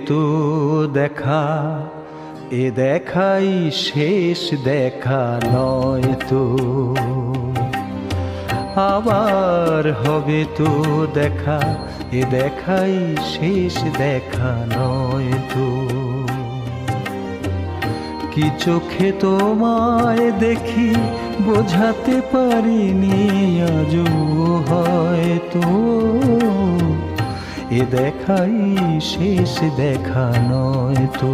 তো দেখা, এ দেখাই শেষ দেখা নয় তো। আবার হবে তো দেখা, এ দেখাই শেষ দেখা নয় তো। কি চোখে তোমায় দেখি বোঝাতে পারিনি আজও হয়তো, এ দেখাই শেষ দেখা নয় তো।